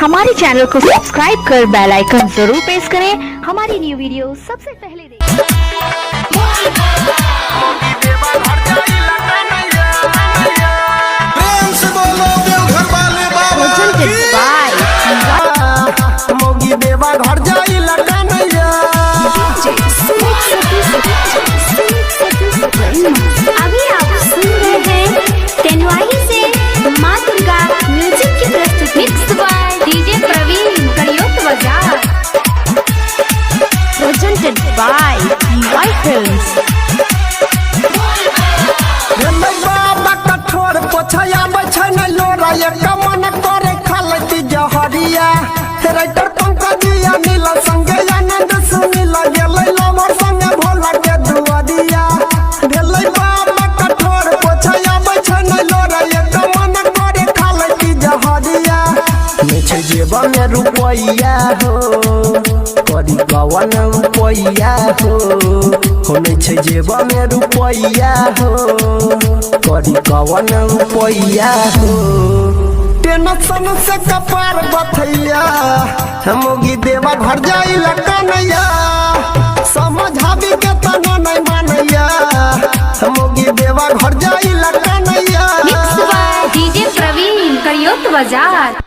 हमारे चैनल को सब्सक्राइब कर बेल आइकन जरूर प्रेस करें हमारी न्यू वीडियो सबसे पहले अभी आप सुन रहे हैं तेनवाही से माँ दुर्गा म्यूजिक की प्रस्तुति मिक्स बाय डीजे प्रवीण करियोत बाजार प्रेजेंटेड बाय वाई फिल्म्स। कठोर पोछया बैठन लोरा एक मन करे खालती जहरिया राइटर पंकजिया नीला संगे आनंद सुनील गेलै लमर संगे भोला के दुआरिया भेलै बाबा कठोर पोछया बैठन लोरा एक मन करे खालती जहरिया मेछे जेब में रुपैया हो करी कवन रुपैया हो नै छै जेब में रुपैया हो करी कवन रुपैया हो टेंशन से कपार बथैया हमगी देवा घर जाइला कन्हैया समझाबी के तना नहीं मानैया हमगी देवा घर जाइला कन्हैया मिक्स बाय डीजे प्रवीण करियोत बाजार।